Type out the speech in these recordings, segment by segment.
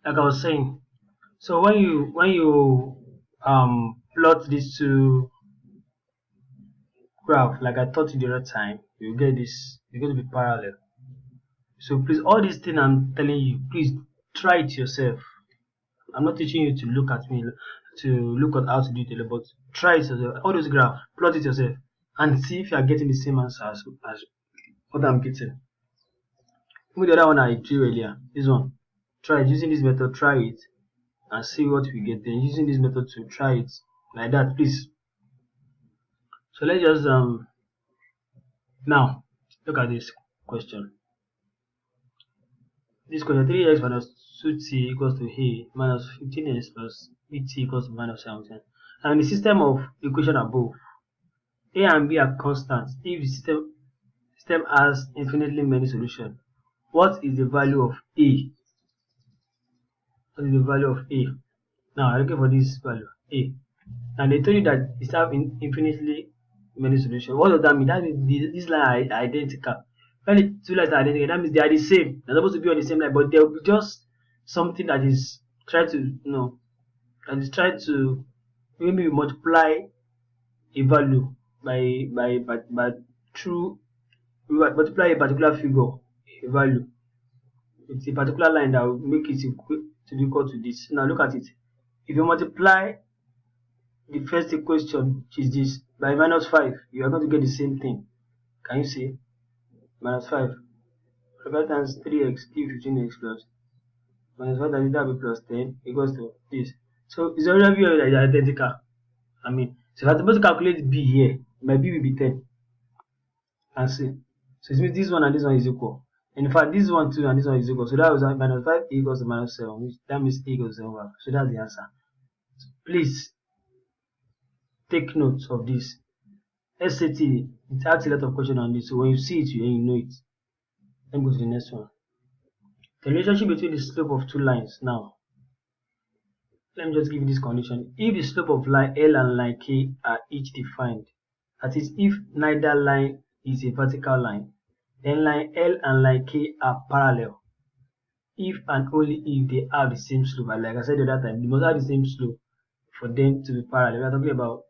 like I was saying, so when you plot these two graph, like I taught you the other time, you get this. You're going to be parallel. So please, all these things I'm telling you, please try it yourself. I'm not teaching you to look at me, to look at how to do it, alone, but try it yourself. All those graphs, plot it yourself, and see if you are getting the same answer as what I'm getting. Even the other one I drew earlier, this one, try it using this method. Try it and see what we get. Then using this method to try it like that, please. So let's just now look at this question. This question 3x minus 2t equals to a minus 15x plus bt equals to minus 17. And in the system of equation above, a and b are constants. If the system has infinitely many solutions, what is the value of a? What is the value of a? Now I'm looking for this value a, and they told you that it have infinitely many solutions. What does that mean? That means these lines are identical. When the two lines are identical, that means they are the same. They're supposed to be on the same line, but there will be just something that is trying to that is trying to maybe multiply a value by through multiply a particular figure, a value. It's a particular line that will make it to be equal to this. Now look at it. If you multiply the first equation, which is this, by minus 5, you are going to get the same thing. Can you see? Minus 5. 5 times 3x give 15x plus minus 1 times that will be plus 10 equals to this. So it's already identical. I mean, so if I'm supposed to calculate b here, my b will be 10. And see. So it means this one and this one is equal. And in fact, this one too and this one is equal. So that was minus 5 equals to minus 7, which that means a equals to 7. So that's the answer. So please take note of this. SAT, it asks a lot of questions on this. So when you see it, you know it. Then go to the next one. The relationship between the slope of two lines. Now, let me just give you this condition. If the slope of line L and line K are each defined, that is, if neither line is a vertical line, then line L and line K are parallel. If and only if they have the same slope, and like I said the other time, they must have the same slope for them to be parallel. We are talking about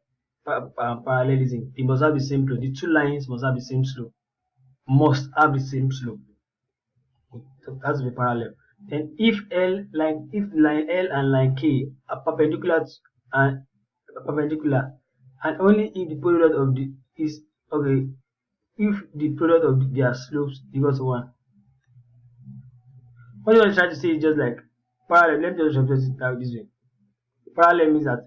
parallelism. They must have the same slope. The two lines must have the same slope. Must have the same slope. So that's to be parallel. Then if line L and line K are perpendicular and only if the product of the is okay, if the product of their slopes equals to 1. What you are trying to say is just like parallel. Let me just represent it out this way. Parallel means that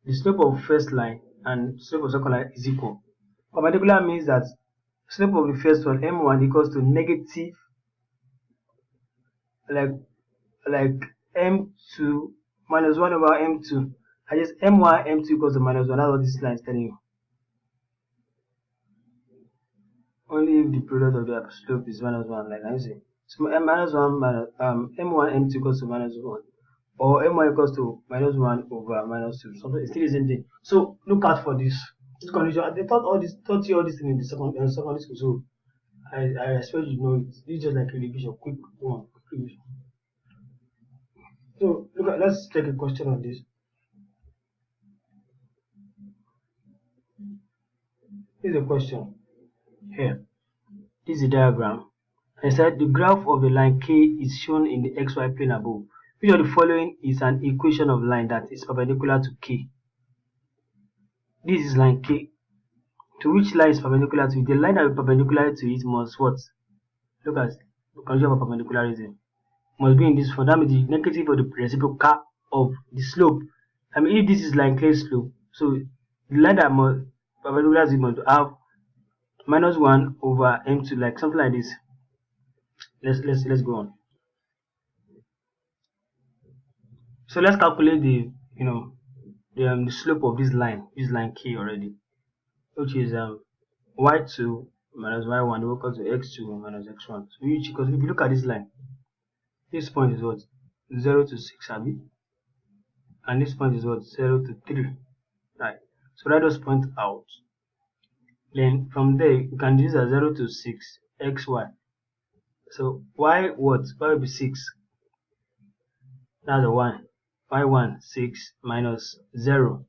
the slope of first line and slope of second line is equal. Perpendicular means that slope of the first one m1 equals to negative like m2 minus 1 over m2. I just m1 m2 equals to minus 1. That's what this line is telling you. Only if the product of their slope is minus 1, like I say. So minus 1 minus m1 m2 equals to minus 1, or m1 equals to minus 1 over minus 2. So it's still the same thing. So look out for this condition. They taught you all this thing in the secondary school. So I expect you know it. This is just like a revision, quick one, quick revision. So let's take a question on this. Here's a question. Here, this is a diagram. I said the graph of the line K is shown in the xy plane above. Which of the following is an equation of line that is perpendicular to K? This is line K. To which line is perpendicular to it? The line that is perpendicular to it must what? Look at the condition of perpendicularism. Must be in this form. That means the negative of the reciprocal of the slope. I mean, if this is line K slope, so the line that must perpendicular to it must have minus 1 over m2, like something like this. Let's go on. So let's calculate the slope of this line K already, which is y2 minus y1 equals to x2 minus x1. So because if you look at this line, this point is what 0 to 6, Abby, and this point is what 0 to 3, right? So write those points out. Then from there you can use a 0 to 6 xy. So y what? Y will be 6. That's a 1. Y1, 6 minus 0.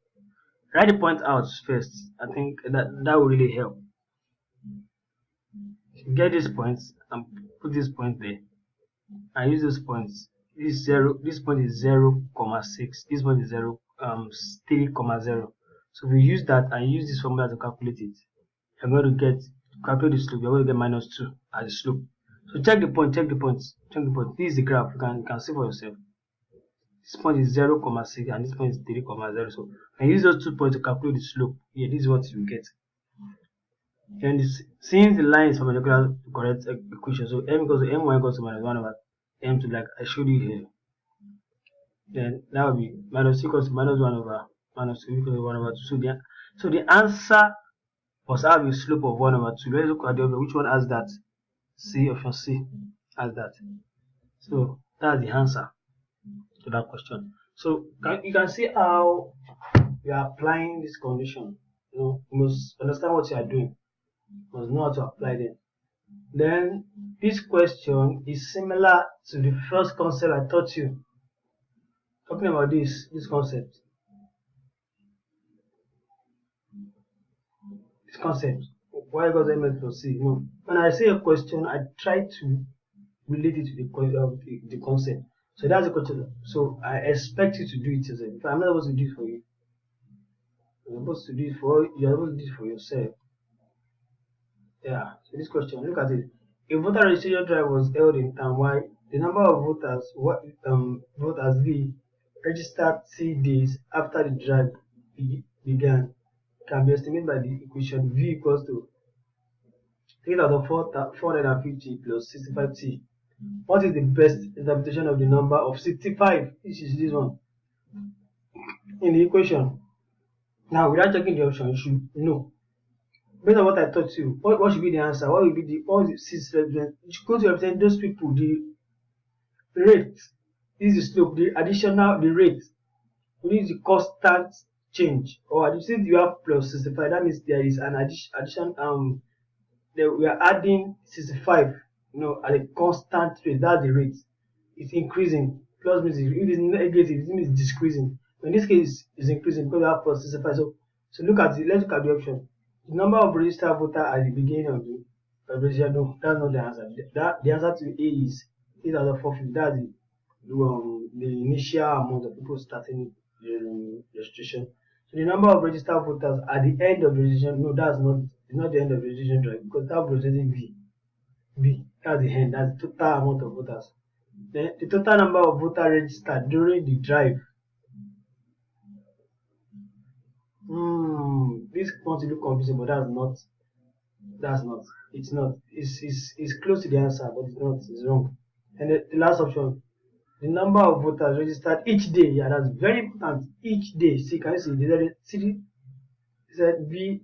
Write the point out first. I think that will really help. Get these points and put this point there. And use those points. This point is 0, 6. This point is 0, 3, 0. So if we use that and use this formula to calculate it, you're going to calculate the slope, you're going to get minus 2 as the slope. So check the point, check the points, check the point. This is the graph, you can see for yourself. This point is 0, 6 and this point is 3, 0. So I use those 2 points to calculate the slope. Yeah, this is what you get. And since the line is perpendicular to correct equation, so m equals to m1 equals to minus 1 over m2, like I showed you here. Then that will be minus equals to minus 1 over minus 2 equals to 1 over 2. So the answer must have a slope of 1 over 2. Let's look at the other. Which one has that? C, option C has that. So that's the answer to that question. So you can see how you are applying this condition. You must understand what you are doing. You must know how to apply them. Then this question is similar to the first concept I taught you. Talking about this concept. This concept. Y equals mx plus c. No. When I say a question, I try to relate it to the concept. So that's the question. So I expect you to do it yourself. If I'm not supposed to do it for you, you're supposed to do it for yourself. Yeah. So this question, look at it. A voter registration drive was held in town Y. The number of voters V registered T days after the drive began can be estimated by the equation V equals to 3,450 plus 65T. What is the best interpretation of the number of 65? This is this one in the equation. Now, without checking the option, you should know. Based on what I taught you, what should be the answer? What will be the 6 represent? You should go to represent those people, the rate. This is slope, the rate. We need the constant change. Or since you have plus 65, that means there is an addition. We are adding 65. At a constant rate. That's the rate. It's increasing. Plus means if it's negative, it means it's decreasing. In this case, it's increasing because we have plus 65. So let's look at the option. The number of registered voters at the beginning of the registration. No, that's not the answer. The answer to A is 8,450. That's the initial amount of people starting the registration. So the number of registered voters at the end of the registration. No, it's not the end of the registration drive because that was representing V. That's the end. That's the total amount of voters. Then the total number of voters registered during the drive. This wants to look confusing, but that's not. It's not. It's close to the answer, but it's not. It's wrong. And the last option, the number of voters registered each day. Yeah, that's very important. Each day. See, can you see? It said V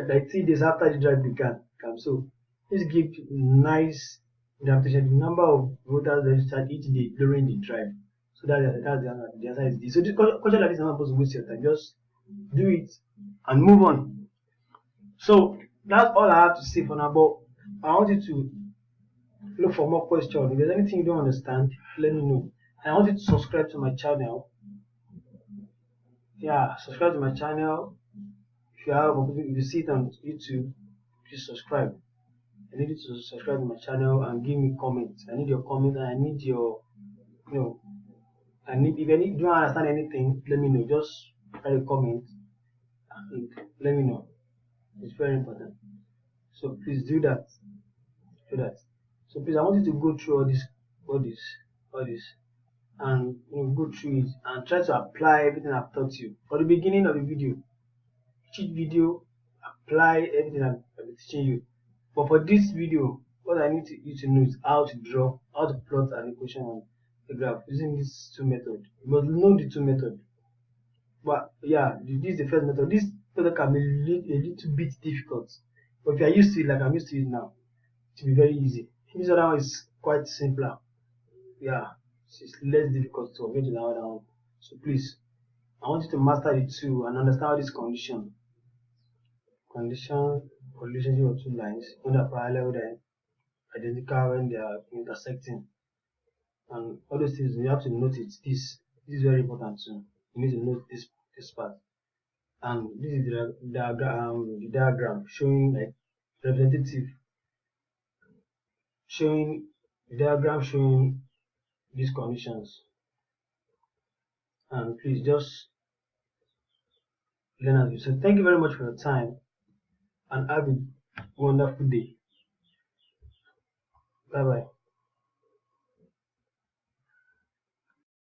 like 3 days after the drive began. So this gives nice interpretation. The number of voters registered each day during the drive. So that's the answer. The answer is D. So this question like this is not supposed to waste your time. Just do it and move on. So that's all I have to say for now. But I want you to look for more questions. If there's anything you don't understand, let me know. And I want you to subscribe to my channel. Yeah, subscribe to my channel. If you see it on YouTube, please subscribe. I need you to subscribe to my channel and give me comments. I need your comments and I need your, if you don't understand anything, let me know. Just write a comment and let me know. It's very important. So please do that. So please, I want you to go through all this, and go through it and try to apply everything I've taught you. For the beginning of the video, each video, apply everything I've been teaching you. But for this video, what I need you to know is how to plot an equation on a graph using these two methods. You must know the two methods. But yeah, this is the first method. This method can be a little bit difficult. But if you are used to it like I'm used to it now, it will be very easy. This other one is quite simpler. Yeah, it's less difficult to get to the other one. So please, I want you to master the two and understand this condition. Condition for relationship of two lines when they are parallel, then identical when they are intersecting. and all those things you have to note it. This is very important too. You need to note this part. And this is the diagram showing like representative, showing the diagram showing these conditions. And please just learn as you. So thank you very much for your time and have a wonderful day. Bye bye.